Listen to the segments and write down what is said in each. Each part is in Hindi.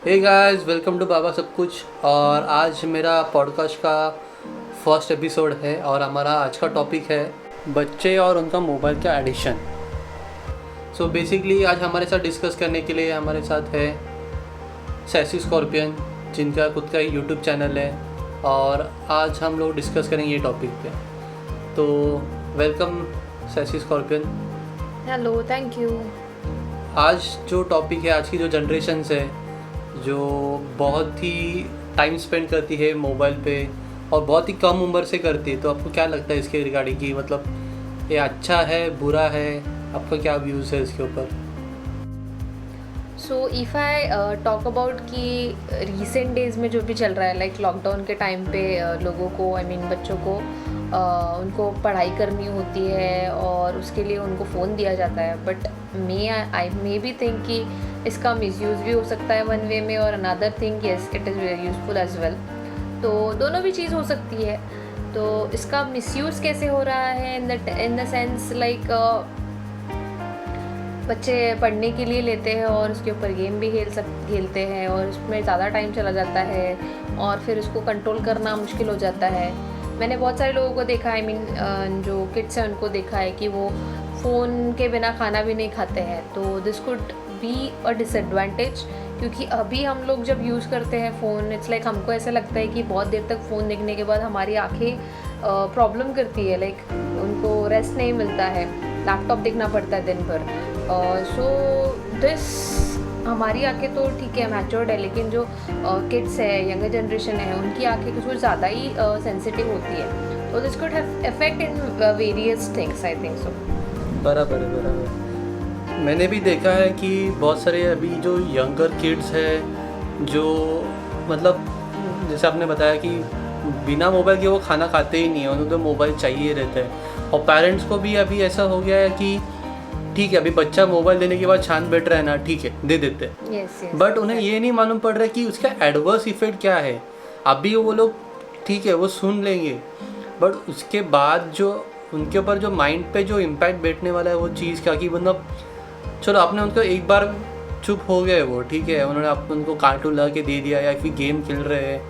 हे गाइस, वेलकम टू बाबा सब कुछ। और आज मेरा पॉडकास्ट का फर्स्ट एपिसोड है और हमारा आज का टॉपिक है बच्चे और उनका मोबाइल का एडिक्शन। सो बेसिकली आज हमारे साथ डिस्कस करने के लिए हमारे साथ है सैसी स्कॉर्पियन, जिनका खुद का यूट्यूब चैनल है, और आज हम लोग डिस्कस करेंगे ये टॉपिक पे। तो welcome sassy scorpion. Hello, thank you. आज जो टॉपिक है, आज की जो जनरेशन है जो बहुत ही टाइम स्पेंड करती है मोबाइल पे और बहुत ही कम उम्र से करती है, तो आपको क्या लगता है इसके रिगार्डिंग की मतलब ये अच्छा है, बुरा है? आपका क्या व्यूज़ है इसके ऊपर? So if I talk about कि रिसेंट डेज़ में जो भी चल रहा है, लाइक लॉकडाउन के टाइम पे लोगों को बच्चों को उनको पढ़ाई करनी होती है और उसके लिए उनको फ़ोन दिया जाता है। But I may be think कि इसका मिसयूज़ भी हो सकता है वन वे में, और another thing yes it is very useful as well. तो दोनों भी चीज़ हो सकती है। तो इसका मिसयूज़ कैसे हो रहा है इन द सेंस लाइक बच्चे पढ़ने के लिए लेते हैं और उसके ऊपर गेम भी खेलते हैं और उसमें ज़्यादा टाइम चला जाता है और फिर उसको कंट्रोल करना मुश्किल हो जाता है। मैंने बहुत सारे लोगों को देखा है, जो किड्स हैं उनको देखा है कि वो फ़ोन के बिना खाना भी नहीं खाते हैं। तो this could be a disadvantage, क्योंकि अभी हम लोग जब यूज़ करते हैं फ़ोन, इट्स लाइक हमको ऐसा लगता है कि बहुत देर तक फ़ोन देखने के बाद हमारी आँखें प्रॉब्लम करती है, लाइक उनको रेस्ट नहीं मिलता है, लैपटॉप देखना पड़ता है दिन भर। सो दिस हमारी आंखें तो ठीक है मैच्योर्ड है, लेकिन जो किड्स है, यंगर जनरेशन है, उनकी आंखें कुछ ज़्यादा ही सेंसिटिव होती है। तो this could have effect in various things, I think so. बराबर है, बराबर। मैंने भी देखा है कि बहुत सारे अभी जो यंगर किड्स है जो मतलब जैसे आपने बताया कि बिना मोबाइल के वो खाना खाते ही नहीं है, उन्हें तो मोबाइल चाहिए रहता है। और पेरेंट्स को भी अभी ऐसा हो गया है कि ठीक है, अभी बच्चा मोबाइल देने के बाद शांत बैठ रहा है ना, ठीक है दे देते हैं, बट उन्हें ये नहीं मालूम पड़ रहा है कि उसका एडवर्स इफेक्ट क्या है। अभी वो लोग ठीक है वो सुन लेंगे, बट उसके बाद जो उनके ऊपर जो माइंड पे जो इम्पैक्ट बैठने वाला है वो चीज़ क्या, कि मतलब चलो आपने उनको एक बार चुप हो गए वो ठीक है, उन्होंने आप उनको कार्टून ला के दे दिया या फिर गेम खेल रहे हैं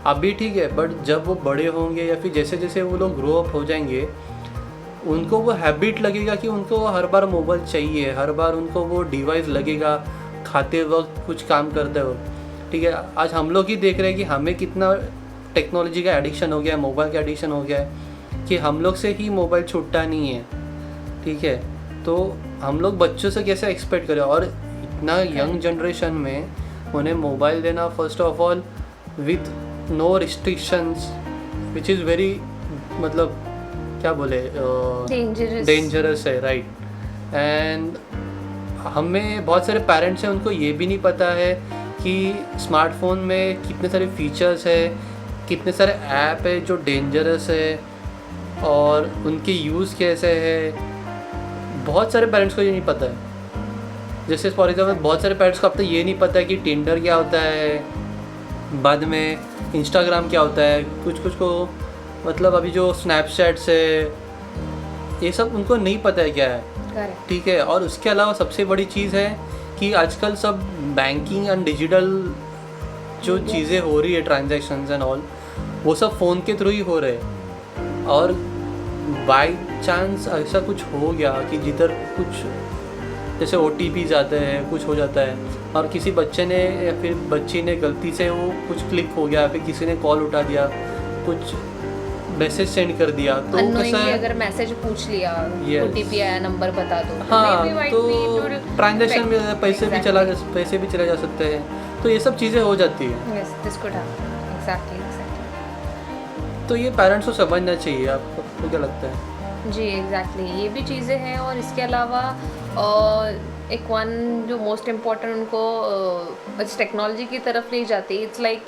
अभी ठीक है, बट जब वो बड़े होंगे या फिर जैसे जैसे वो लोग ग्रो अप हो जाएंगे, उनको वो हैबिट लगेगा कि उनको हर बार मोबाइल चाहिए, हर बार उनको वो डिवाइस लगेगा खाते वक्त, कुछ काम करते वक्त। ठीक है, आज हम लोग ही देख रहे हैं कि हमें कितना टेक्नोलॉजी का एडिक्शन हो गया है, मोबाइल का एडिक्शन हो गया है कि हम लोग से ही मोबाइल छूटता नहीं है। ठीक है, तो हम लोग बच्चों से कैसे एक्सपेक्ट करें, और इतना यंग जनरेशन में उन्हें मोबाइल देना first of all with no restrictions, which is very मतलब क्या बोले डेंजरस है, राइट। एंड हमें बहुत सारे पेरेंट्स हैं उनको ये भी नहीं पता है कि स्मार्टफोन में कितने सारे फीचर्स है, कितने सारे ऐप है जो डेंजरस है और उनके यूज़ कैसे है। बहुत सारे पेरेंट्स को ये नहीं पता है। जैसे फॉर एग्जाम्पल बहुत सारे पेरेंट्स को अब तक ये नहीं पता है कि टिंडर क्या होता है, बाद में इंस्टाग्राम क्या होता है, कुछ कुछ को मतलब अभी जो स्नैपचैट्स है ये सब उनको नहीं पता है क्या है। ठीक है, और उसके अलावा सबसे बड़ी चीज़ है कि आजकल सब बैंकिंग एंड डिजिटल जो चीज़ें हो रही है, ट्रांजैक्शंस एंड ऑल, वो सब फ़ोन के थ्रू ही हो रहे हैं। और बाई चांस ऐसा कुछ हो गया कि जिधर कुछ जैसे OTP आते हैं, कुछ हो जाता है और किसी बच्चे ने या फिर बच्ची ने गलती से वो कुछ क्लिक हो गया, फिर किसी ने कॉल उठा दिया, कुछ मैसेज सेंड कर दिया, तो कैसा है अगर मैसेज पूछ लिया, OTP आया, नंबर बता दो, हाँ, तो ट्रांजैक्शन में पैसे भी चला जा सकते हैं, तो ये सब चीज़ें हो जाती है। तो ये पेरेंट्स को समझना चाहिए। आपको क्या लगता है? जी एग्जैक्टली, ये भी चीज़ें हैं। और इसके अलावा एक वन जो मोस्ट इम्पॉर्टेंट उनको इस टेक्नोलॉजी की तरफ ले जाती है, it's like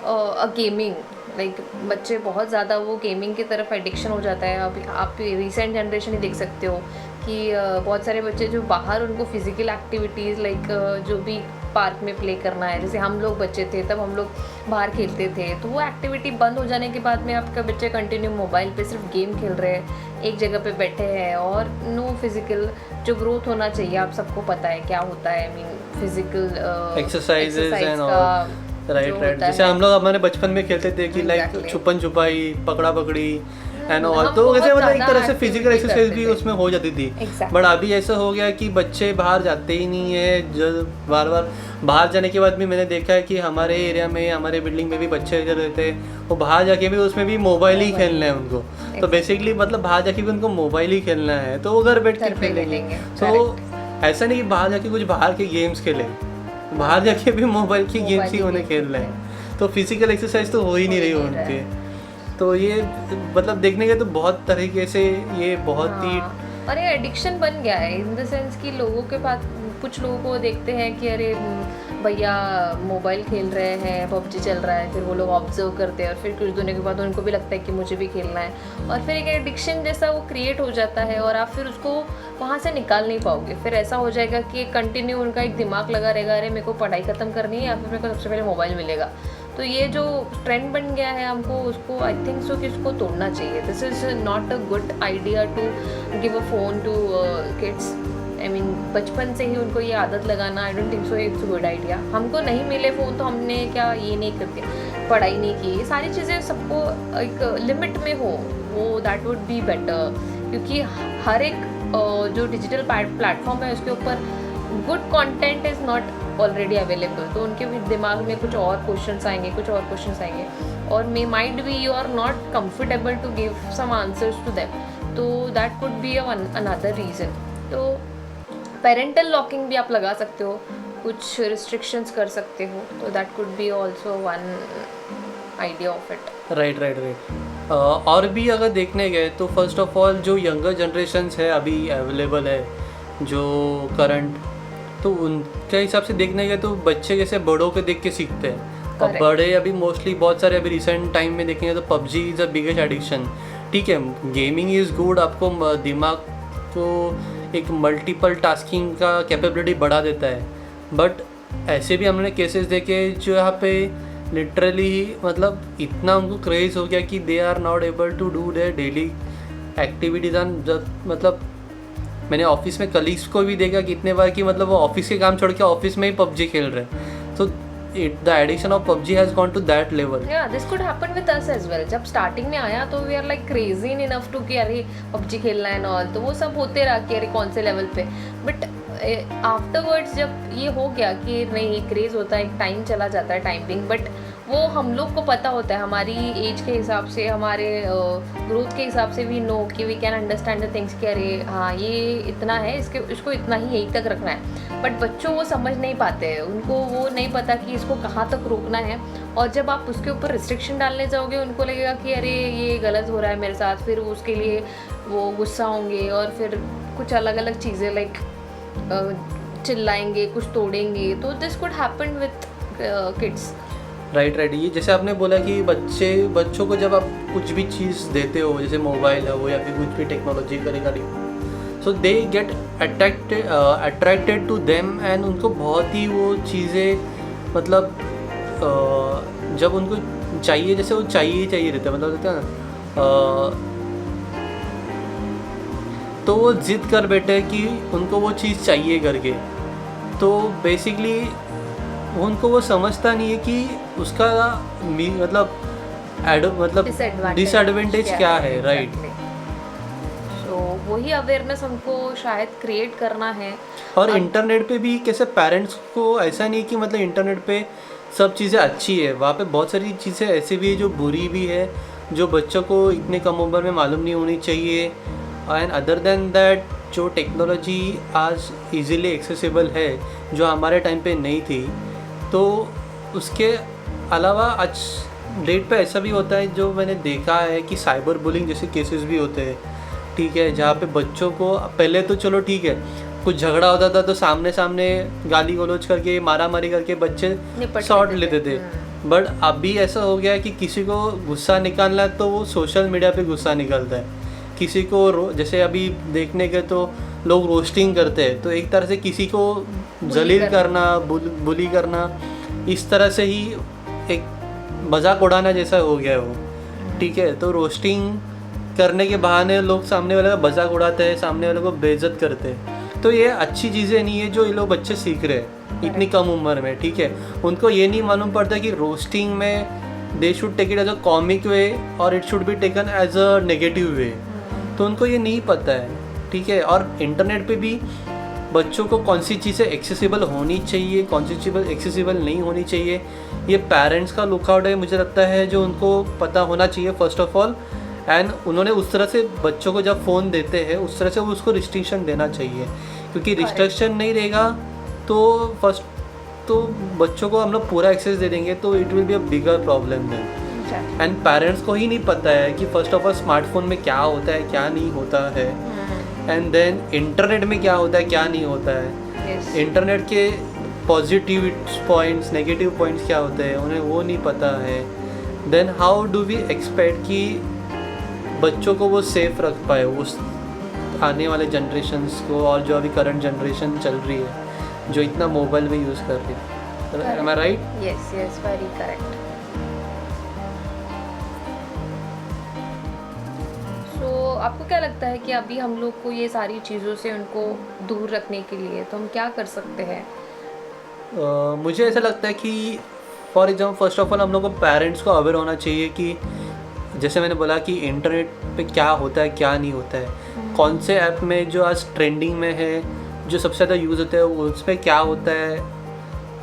a gaming. Like बच्चे बहुत ज़्यादा वो गेमिंग की तरफ एडिक्शन हो जाता है। अभी आप रिसेंट जनरेशन ही देख सकते हो कि बहुत सारे बच्चे जो बाहर उनको फिज़िकल एक्टिविटीज़ लाइक जो भी पार्क में प्ले करना है, जैसे हम लोग बच्चे थे तब हम लोग बाहर खेलते थे, तो वो एक्टिविटी बंद हो जाने के बाद में आपका बच्चे कंटिन्यू मोबाइल पे सिर्फ गेम खेल रहे हैं, एक जगह पे बैठे हैं, और नो फिज़िकल जो ग्रोथ होना चाहिए, आप सबको पता है क्या होता है। I mean physical exercises and का ऑल, राइट जो राइट। होता जैसे है। हम लोग हमारे बचपन में खेलते थे कि लाइक Exactly. छुपन छुपाई, पकड़ा पकड़ी एंड ऑल, हम तो बहुत वैसे मतलब एक ज़्यादा तरह से फिजिकल activity एक्सरसाइज करते भी थे। उसमें हो जाती थी। Exactly. बट अभी ऐसा हो गया कि बच्चे बाहर जाते ही नहीं है। जब बार बार बाहर जाने के बाद भी मैंने देखा है कि हमारे एरिया में, हमारे बिल्डिंग में भी बच्चे जो रहते हैं वो बाहर जाके भी उसमें भी मोबाइल ही Mobile. खेलना है उनको। तो बेसिकली मतलब बाहर जाके भी उनको मोबाइल ही खेलना है, तो वो घर बैठ के घर पे खेलेंगे। खेलेंगे, तो ऐसा नहीं कि बाहर जाके कुछ बाहर के गेम्स खेलें, बाहर जाके भी मोबाइल की मोबाइल गेम्स ही ही उन्हें खेल खेलना है। तो फिजिकल एक्सरसाइज तो हो ही नहीं रही उनके। है। तो ये मतलब देखने के तो बहुत तरीके से ये बहुत ही हाँ, और ये एडिक्शन बन गया है इन द सेंस कि लोगों के पास, कुछ लोगों को देखते हैं कि अरे भैया मोबाइल खेल रहे हैं, पबजी चल रहा है, फिर वो लोग ऑब्जर्व करते हैं और फिर कुछ दिनों के बाद उनको भी लगता है कि मुझे भी खेलना है, और फिर एक एडिक्शन जैसा वो क्रिएट हो जाता है और आप फिर उसको वहाँ से निकाल नहीं पाओगे। फिर ऐसा हो जाएगा कि कंटिन्यू उनका एक दिमाग लगा रहेगा, अरे मेरे को पढ़ाई ख़त्म करनी है या फिर मेरे को सबसे पहले मोबाइल मिलेगा। तो ये जो ट्रेंड बन गया है, हमको उसको आई थिंक सो कि उसको तोड़ना चाहिए। This is not a good idea to give a phone to kids. I mean बचपन से ही उनको ये आदत लगाना, I don't think so it's good idea. हमको नहीं मिले फ़ोन तो हमने क्या ये नहीं करते, पढ़ाई नहीं की, ये सारी चीज़ें सबको एक लिमिट में हो, वो दैट वुड बी बेटर। क्योंकि हर एक जो डिजिटल प्लेटफॉर्म है उसके ऊपर good content is not already available, तो उनके भी दिमाग में कुछ और क्वेश्चंस आएंगे, कुछ और क्वेश्चंस आएंगे, और may mind be you are not comfortable to give some answers to them, तो that could be another reason. तो पेरेंटल लॉकिंग भी आप लगा सकते हो, कुछ रिस्ट्रिक्शंस कर सकते हो, तो that could B also one idea of it. Right right right. और भी अगर देखने गए तो फर्स्ट ऑफ ऑल जो यंगर जनरेशन्स है अभी अवेलेबल है जो करंट, तो उनके हिसाब से देखने गए तो बच्चे जैसे बड़ों के देख के सीखते हैं। और Correct. बड़े अभी मोस्टली बहुत सारे अभी रिसेंट टाइम में देखेंगे तो PUBG is a biggest addiction. ठीक है, गेमिंग इज़ गुड, आपको दिमाग को एक मल्टीपल टास्किंग का कैपेबिलिटी बढ़ा देता है, बट ऐसे भी हमने केसेस देखे जो यहाँ पे लिटरली मतलब इतना उनको क्रेज़ हो गया कि they are not able to do their daily activities. मतलब मैंने ऑफिस में कलीग्स को भी देखा कितने बार कि मतलब वो ऑफिस के काम छोड़ के ऑफिस में ही पबजी खेल रहे हैं। तो the addiction of PUBG has gone to that level. Yeah, this could happen with us as well. जब स्टार्टिंग में आया तो we are like crazy enough to कि अरे पबजी खेलना है और तो वो सब होते रहा कि अरे कौन से लेवल पे, बट आफ्टरवर्ड्स जब ये हो गया कि नहीं क्रेज़ होता है, एक टाइम चला जाता है टाइमिंग, बट वो हम लोग को पता होता है, हमारी एज के हिसाब से, हमारे ग्रोथ के हिसाब से वी नो कि we can understand the things कि अरे हाँ ये इतना है, इसको इतना ही यहीं तक रखना है। बट बच्चों वो समझ नहीं पाते हैं, उनको वो नहीं पता कि इसको कहाँ तक रोकना है, और जब आप उसके ऊपर रिस्ट्रिक्शन डालने जाओगे उनको लगेगा कि अरे ये गलत हो रहा है मेरे साथ, फिर उसके लिए वो गुस्सा होंगे और फिर कुछ अलग अलग चीज़ें लाइक चिल्लाएंगे, कुछ तोड़ेंगे। तो this could happen with kids. Right right. ये जैसे आपने बोला कि बच्चों को जब आप कुछ भी चीज़ देते हो, जैसे मोबाइल है वो या फिर कुछ भी टेक्नोलॉजी का regarding, so they get attracted to them, and उनको बहुत ही वो चीज़ें मतलब जब उनको चाहिए, जैसे वो चाहिए रहता है, मतलब रहता है ना, तो वो ज़िद कर बैठे कि उनको वो चीज़ चाहिए करके। तो बेसिकली उनको वो समझता नहीं है कि उसका मतलब डिसएडवांटेज क्या है। राइट। तो वही अवेयरनेस हमको शायद क्रिएट करना है। और इंटरनेट पे भी कैसे पेरेंट्स को ऐसा नहीं कि मतलब इंटरनेट पे सब चीज़ें अच्छी है, वहाँ पे बहुत सारी चीज़ें ऐसी भी है जो बुरी भी है, जो बच्चों को इतने कम उम्र में मालूम नहीं होनी चाहिए। एंड अदर देन दैट जो टेक्नोलॉजी आज इजीली एक्सेसिबल है जो हमारे टाइम पे नहीं थी, तो उसके अलावा आज डेट पे ऐसा भी होता है जो मैंने देखा है कि साइबर बुलिंग जैसे केसेस भी होते हैं। ठीक है, जहाँ पे बच्चों को पहले तो चलो ठीक है कुछ झगड़ा होता था तो सामने सामने गाली गलौज करके मारा मारी करके बच्चे शॉट लेते थे, बट अभी ऐसा हो गया है कि किसी को गुस्सा निकालना है तो वो सोशल मीडिया पे गुस्सा निकलता है। किसी को जैसे अभी देखने के तो लोग रोस्टिंग करते हैं, तो एक तरह से किसी को जलील करना, बुली करना, इस तरह से ही एक मजाक उड़ाना जैसा हो गया है वो। ठीक है, तो रोस्टिंग करने के बहाने लोग सामने वाले का मजाक उड़ाते हैं, सामने वाले को बेइज्जत करते हैं। तो ये अच्छी चीज़ें नहीं है जो ये लोग बच्चे सीख रहे हैं इतनी कम उम्र में, ठीक है। उनको ये नहीं मालूम पड़ता कि रोस्टिंग में they should take it as a comic way और it should be taken as a negative way, तो उनको ये नहीं पता है, ठीक है। और इंटरनेट पे भी बच्चों को कौन सी चीज़ें एक्सेसिबल होनी चाहिए, कौन सी चीज़ें एक्सेसिबल नहीं होनी चाहिए, ये पेरेंट्स का लुकआउट है मुझे लगता है, जो उनको पता होना चाहिए फर्स्ट ऑफ ऑल। एंड उन्होंने उस तरह से बच्चों को जब फ़ोन देते हैं उस तरह से उसको रिस्ट्रिक्शन देना चाहिए, क्योंकि रिस्ट्रिक्शन नहीं रहेगा तो फर्स्ट तो बच्चों को हम लोग पूरा एक्सेस दे देंगे तो it will be a bigger problem then. And parents को ही नहीं पता है कि फर्स्ट ऑफ ऑल स्मार्टफोन में क्या होता है क्या नहीं होता है, एंड देन इंटरनेट में क्या होता है क्या नहीं होता है, इंटरनेट के पॉजिटिव पॉइंट्स नेगेटिव पॉइंट्स क्या होते हैं उन्हें वो नहीं पता है। Then how do we expect कि बच्चों को वो सेफ रख पाए उस आने वाले जनरेशन्स को, और जो अभी करंट जनरेशन चल रही है जो इतना मोबाइल भी यूज़ कर रही है। Am I right? Yes yes, very correct. So आपको क्या लगता है कि अभी हम लोग को ये सारी चीज़ों से उनको दूर रखने के लिए तो हम क्या कर सकते हैं? मुझे ऐसा लगता है कि for example first of all हम लोग को पेरेंट्स को अवेयर होना चाहिए कि जैसे मैंने बोला कि इंटरनेट पे क्या होता है क्या नहीं होता है, कौन से ऐप में जो आज ट्रेंडिंग में है जो सबसे ज़्यादा यूज़ होता है उस पर क्या होता है,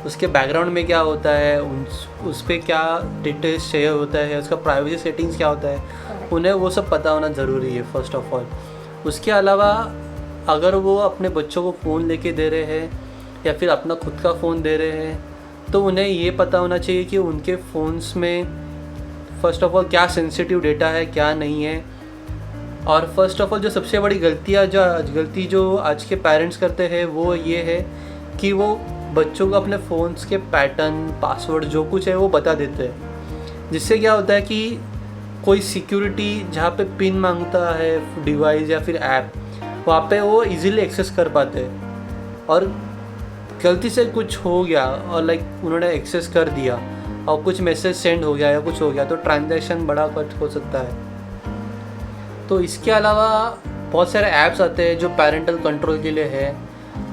उसके बैकग्राउंड में क्या होता है, उस पर क्या डिटेल्स शेयर होता है, उसका प्राइवेसी सेटिंग्स क्या होता है, उन्हें वो सब पता होना ज़रूरी है फर्स्ट ऑफ ऑल। उसके अलावा अगर वो अपने बच्चों को फ़ोन लेके दे रहे हैं या फिर अपना खुद का फ़ोन दे रहे हैं तो उन्हें ये पता होना चाहिए कि उनके फ़ोन्स में फ़र्स्ट ऑफ ऑल क्या सेंसिटिव डेटा है क्या नहीं है। और फर्स्ट ऑफ ऑल जो सबसे बड़ी गलती जो आज के पेरेंट्स करते हैं वो ये है कि वो बच्चों को अपने फ़ोन्स के पैटर्न पासवर्ड जो कुछ है वो बता देते हैं, जिससे क्या होता है कि कोई सिक्योरिटी जहाँ पे पिन मांगता है डिवाइस या फिर ऐप वहाँ पे वो इजीली एक्सेस कर पाते हैं। और गलती से कुछ हो गया और लाइक उन्होंने एक्सेस कर दिया और कुछ मैसेज सेंड हो गया या कुछ हो गया तो ट्रांजैक्शन बड़ा कुछ हो सकता है। तो इसके अलावा बहुत सारे ऐप्स आते हैं जो पेरेंटल कंट्रोल के लिए है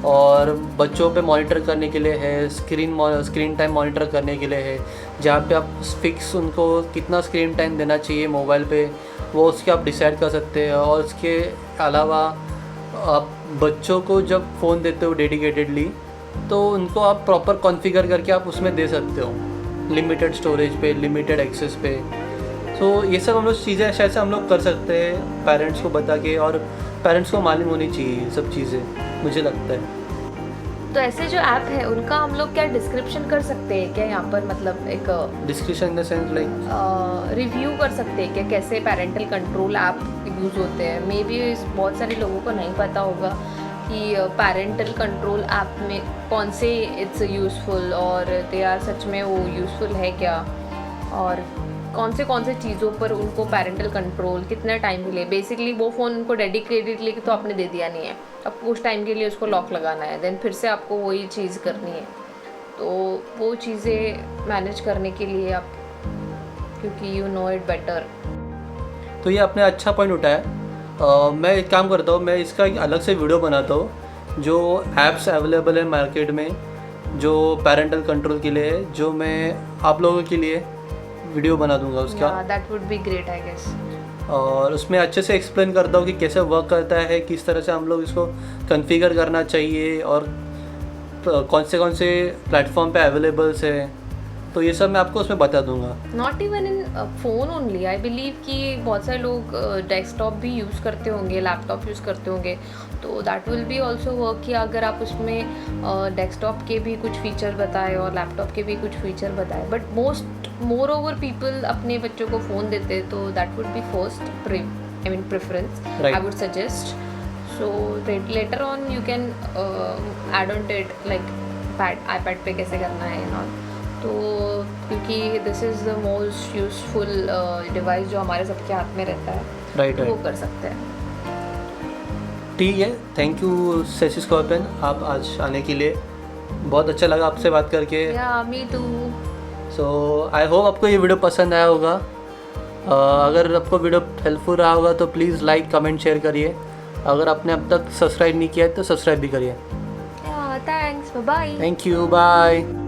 और बच्चों पे मॉनिटर करने के लिए है, स्क्रीन टाइम मॉनिटर करने के लिए है, जहाँ पे आप फिक्स उनको कितना स्क्रीन टाइम देना चाहिए मोबाइल पे वो उसके आप डिसाइड कर सकते हैं। और उसके अलावा आप बच्चों को जब फ़ोन देते हो डेडिकेटेडली तो उनको आप प्रॉपर कॉन्फ़िगर करके आप उसमें दे सकते हो, लिमिटेड स्टोरेज पे, लिमिटेड एक्सेस पे। सो ये सब हम लोग चीज़ें शायद से हम लोग कर सकते हैं पेरेंट्स को बता के, और पेरेंट्स को मालूम होनी चाहिए ये सब चीज़ें मुझे लगता है। तो ऐसे जो ऐप है उनका हम लोग क्या डिस्क्रिप्शन कर सकते हैं क्या यहाँ पर, मतलब एक description in the sense like review कर सकते हैं क्या कैसे पेरेंटल कंट्रोल ऐप यूज़ होते हैं? मे बी बहुत सारे लोगों को नहीं पता होगा कि पेरेंटल कंट्रोल ऐप में कौन से इट्स यूज़फुल और दे आर सच में वो यूज़फुल है क्या, और कौन से चीज़ों पर उनको पेरेंटल कंट्रोल कितने टाइम के लिए, बेसिकली वो फ़ोन उनको डेडिकेटेडली तो आपने दे दिया नहीं है, अब कुछ टाइम के लिए उसको लॉक लगाना है, देन फिर से आपको वही चीज़ करनी है। तो वो चीज़ें मैनेज करने के लिए आप, क्योंकि यू नो इट बेटर। तो ये आपने अच्छा पॉइंट उठाया। मैं एक काम करता हूँ, मैं इसका एक अलग से वीडियो बनाता हूँ जो ऐप्स अवेलेबल है मार्केट में जो पेरेंटल कंट्रोल के लिए है, जो मैं आप लोगों के लिए वीडियो बना दूंगा उसका। That would be great I guess. और उसमें अच्छे से एक्सप्लेन करता हूँ कि कैसे वर्क करता है, किस तरह से हम लोग इसको कॉन्फ़िगर करना चाहिए और कौन से प्लेटफॉर्म पे अवेलेबल्स है, तो ये सब मैं आपको उसमें बता दूंगा। Not even in phone only, I believe कि बहुत सारे लोग डेस्कटॉप भी यूज़ करते होंगे, लैपटॉप यूज़ करते होंगे, तो that will be also work कि अगर आप उसमें डेस्कटॉप के भी कुछ फीचर बताए और लैपटॉप के भी कुछ फीचर बताए। बट मोर ओवर पीपल अपने बच्चों को फ़ोन देते हैं, तो that would be first preference I would suggest. So later on you can add on to it like iPad पे कैसे करना है एंड ऑल। तो क्योंकि this is the most useful device जो हमारे सबके हाथ में रहता है, राइट, वो कर सकते हैं। ठीक है, थैंक यू सेसी स्कॉर्पियन, आप आज आने के लिए बहुत अच्छा लगा आपसे बात करके। या मी टू। सो आई होप आपको ये वीडियो पसंद आया होगा। अगर आपको वीडियो हेल्पफुल रहा होगा तो प्लीज़ लाइक कमेंट शेयर करिए अगर आपने अब तक सब्सक्राइब नहीं किया है तो सब्सक्राइब भी करिए। Thanks, bye bye. Thank you, bye.